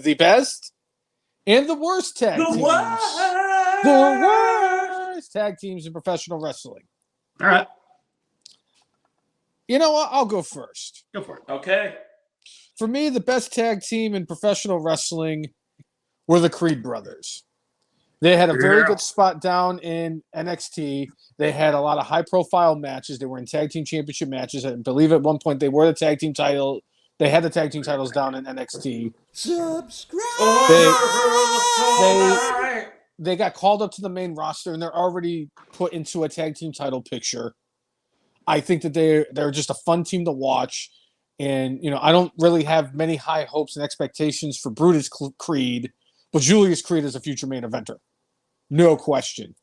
the best and the worst tag The teams. worst. The worst tag teams in professional wrestling. All right. You know what? I'll go first. Go for it. Okay. For me, the best tag team in professional wrestling were the Creed brothers. They had a very good spot down in NXT. They had a lot of high-profile matches. They were in tag team championship matches. I believe at one point they were the tag team title. They had the tag team titles down in NXT. They got called up to the main roster, and they're already put into a tag team title picture. I think that they're just a fun team to watch. And, I don't really have many high hopes and expectations for Brutus Creed, but Julius Creed is a future main eventer. No question.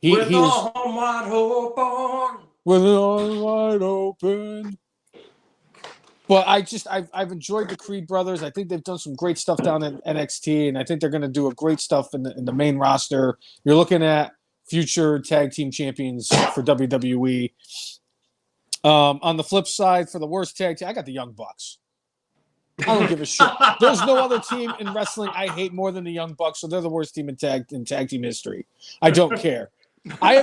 With all wide open. With all wide open. But I've enjoyed the Creed brothers. I think they've done some great stuff down in NXT, and I think they're going to do a great stuff in the main roster. You're looking at future tag team champions for WWE. On the flip side, for the worst tag team, I got the Young Bucks. I don't give a shit. There's no other team in wrestling I hate more than the Young Bucks, so they're the worst team in tag team history. I don't care. I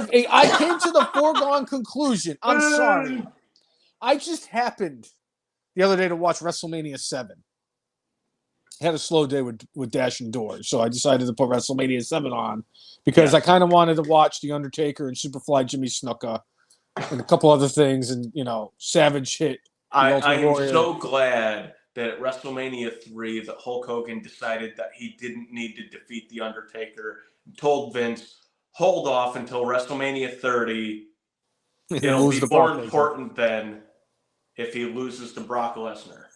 came to the foregone conclusion. I'm sorry. I just happened the other day to watch WrestleMania 7. I had a slow day with Dash and Doors, so I decided to put WrestleMania 7 on because I kind of wanted to watch The Undertaker and Superfly Jimmy Snuka and a couple other things, and Savage hit. I am so glad that at WrestleMania 3 that Hulk Hogan decided that he didn't need to defeat The Undertaker. Told Vince, hold off until WrestleMania 30. It'll be more important than if he loses to Brock Lesnar.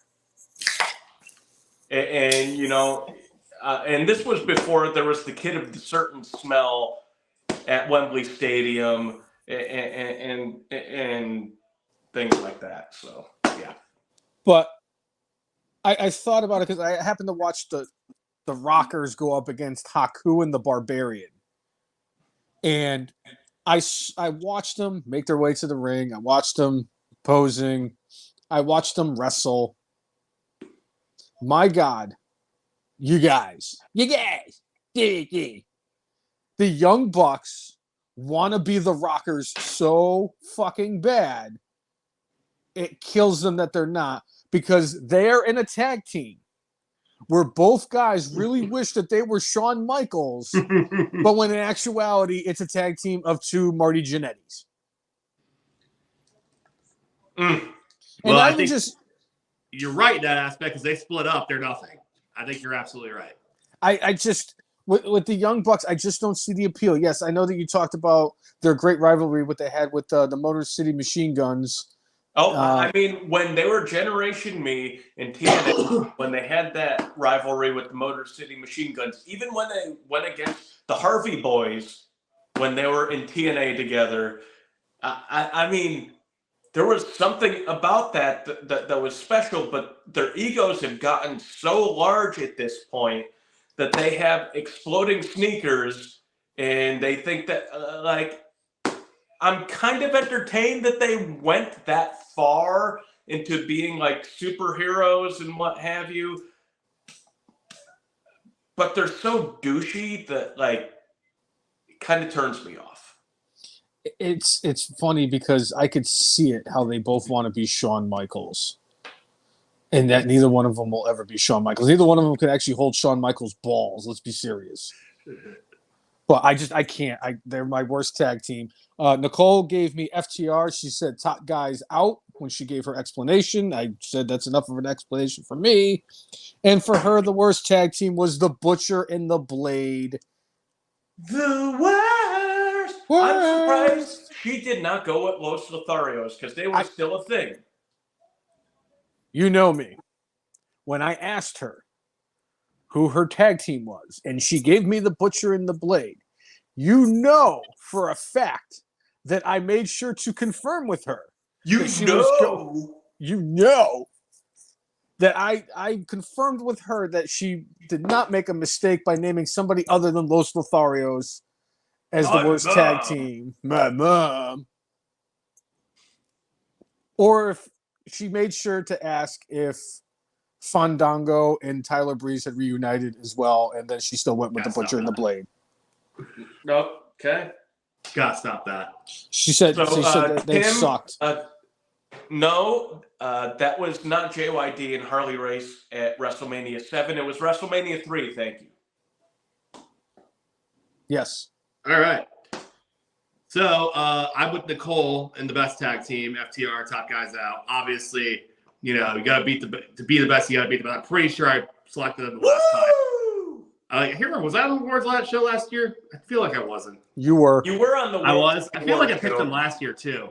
And and this was before there was the Kid of the Certain Smell at Wembley Stadium and things like that. So, yeah. But I thought about it because I happened to watch the Rockers go up against Haku and the Barbarian. And I watched them make their way to the ring. I watched them posing. I watched them wrestle. My God, you guys. The Young Bucks want to be the Rockers so fucking bad. It kills them that they're not, because they're in a tag team where both guys really wish that they were Shawn Michaels, but when in actuality, it's a tag team of two Marty Jannettis. Well, I think you're right in that aspect, because they split up. They're nothing. I think you're absolutely right. I just, with the Young Bucks, I just don't see the appeal. Yes, I know that you talked about their great rivalry, what they had with the Motor City Machine Guns. Oh, I mean, when they were Generation Me in TNA, when they had that rivalry with the Motor City Machine Guns, even when they went against the Harvey Boys, when they were in TNA together, I mean, there was something about that was special, but their egos have gotten so large at this point that they have exploding sneakers, and they think that, I'm kind of entertained that they went that far into being like superheroes and what have you. But they're so douchey that it kind of turns me off. It's funny because I could see it, how they both want to be Shawn Michaels. And that neither one of them will ever be Shawn Michaels. Neither one of them could actually hold Shawn Michaels' balls. Let's be serious. But I can't. They're my worst tag team. Nicole gave me FTR. She said top guys out when she gave her explanation. I said that's enough of an explanation for me. And for her, the worst tag team was the Butcher and the Blade. The worst. I'm surprised she did not go with Los Lotharios, because they were still a thing. You know me. When I asked her who her tag team was, and she gave me the Butcher and the Blade, you know for a fact that I made sure to confirm with her. You know that I confirmed with her that she did not make a mistake by naming somebody other than Los Lotharios as the worst tag team. My mom. Or if she made sure to ask if Fandango and Tyler Breeze had reunited as well, and then she still went with the Butcher and the Blade. No, okay. Gotta stop that. She said that they Tim, sucked. No, that was not JYD and Harley Race at WrestleMania 7. It was WrestleMania 3. Thank you. Yes. All right. So I'm with Nicole in the best tag team, FTR, top guys out. Obviously, you got to be the best. You got to beat the best. I'm pretty sure I selected them the last time. I hear. Was I on the awards show last year? I feel like I wasn't. You were. You were on the. I was. I feel like I picked them last year too.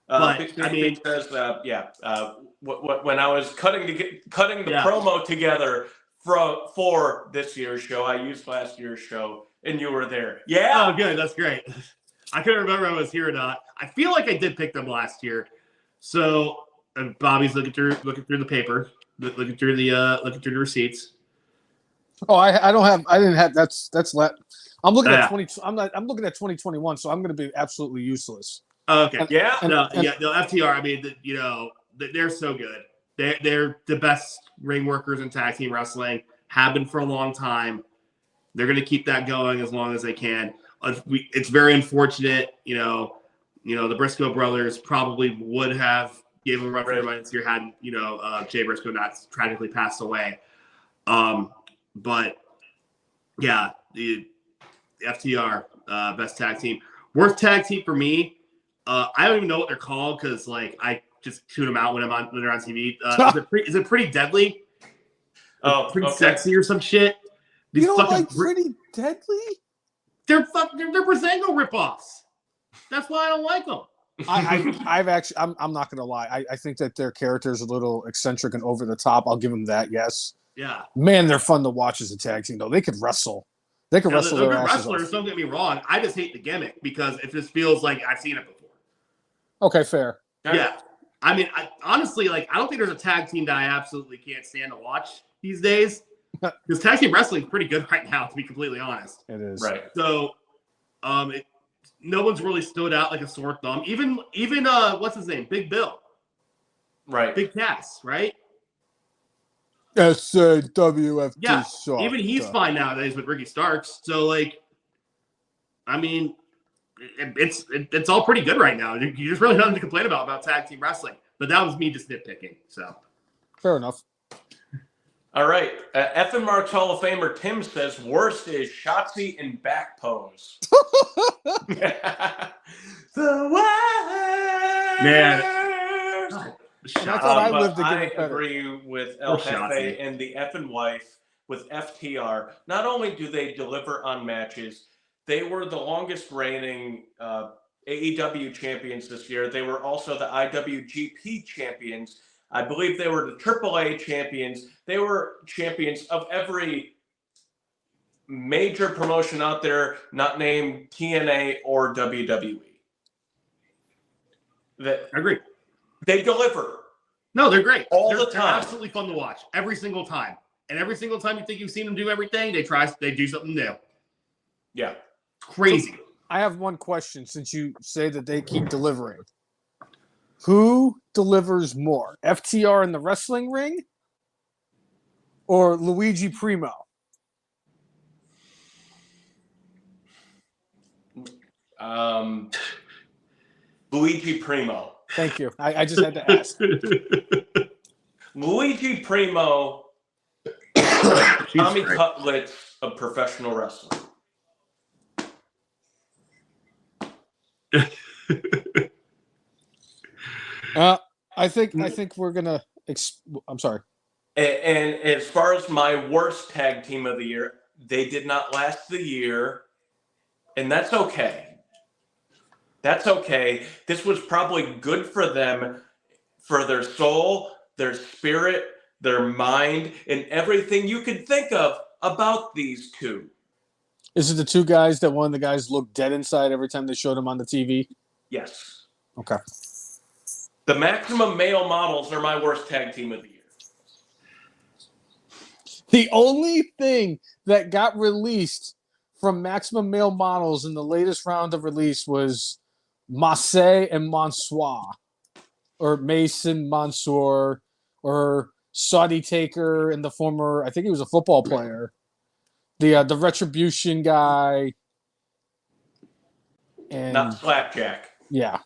But I mean, because when I was cutting the promo together for this year's show, I used last year's show, and you were there. Yeah. Oh, good. That's great. I couldn't remember if I was here or not. I feel like I did pick them last year. So Bobby's looking through the paper, looking through the receipts. Oh, I didn't have. That's I'm looking at 20. I'm looking at 2021. So I'm going to be absolutely useless. Okay. No, FTR. I mean, they're so good. They're the best ring workers in tag team wrestling. Have been for a long time. They're going to keep that going as long as they can. It's very unfortunate. The Briscoe brothers probably would have gave him a run for their money this year had Jay Briscoe not tragically passed away. But yeah, the FTR best tag team, worst tag team for me. I don't even know what they're called because I just tune them out when they're on TV. Is it Pretty Deadly? Oh, Pretty Sexy or some shit. You don't like Pretty Deadly? They're Breezango ripoffs. That's why I don't like them. I'm not gonna lie. I think that their character is a little eccentric and over the top. I'll give them that. Yes. Yeah. Man, they're fun to watch as a tag team though. They could wrestle. They could wrestle their asses wrestlers. off. Don't get me wrong. I just hate the gimmick because it just feels like I've seen it before. Okay, fair. Yeah. I mean, honestly, I don't think there's a tag team that I absolutely can't stand to watch these days. Because tag team wrestling is pretty good right now, to be completely honest. It is. Right. So, no one's really stood out like a sore thumb. Even what's his name? Big Bill. Right. Big Cass, right? SAWFT. Yeah. Even he's fine nowadays with Ricky Starks. So, I mean, it's all pretty good right now. You just really nothing to complain about tag team wrestling. But that was me just nitpicking. So. Fair enough. All right. Fn Marks Hall of Famer Tim says worst is Shotzi in back pose. The worst. Man. I thought I lived to give I it better. agree with El Jefe and the Fn wife with FTR. Not only do they deliver on matches, they were the longest reigning AEW champions this year. They were also the IWGP champions. I believe they were the AAA champions. They were champions of every major promotion out there, not named TNA or WWE. I agree. They deliver. No, they're great. They're They're absolutely fun to watch every single time. And every single time you think you've seen them do everything, they do something new. Yeah. Crazy. So I have one question since you say that they keep delivering. Who delivers more, FTR in the wrestling ring or Luigi Primo? Luigi Primo. Thank you. I just had to ask. Luigi Primo, Tommy Cutlets of professional wrestling. I think we're gonna. I'm sorry. And as far as my worst tag team of the year, they did not last the year, and that's okay. That's okay. This was probably good for them, for their soul, their spirit, their mind, and everything you could think of about these two. Is it the two guys that one of the guys looked dead inside every time they showed him on the TV? Yes. Okay. The Maximum Male Models are my worst tag team of the year. The only thing that got released from Maximum Male Models in the latest round of release was Massey and Mansoir, or Mason Mansour, or Saudi Taker and the former, I think he was a football player. The Retribution guy. And Not Slapjack. yeah,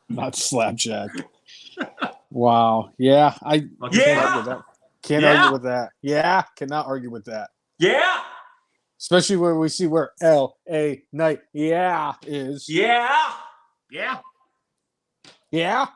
not Slapjack. Wow. Yeah, I Yeah. argue with that. Can't Yeah. argue with that. Yeah, cannot argue with that. Yeah. Especially where we see where L.A. Knight, is. Yeah. Yeah. Yeah.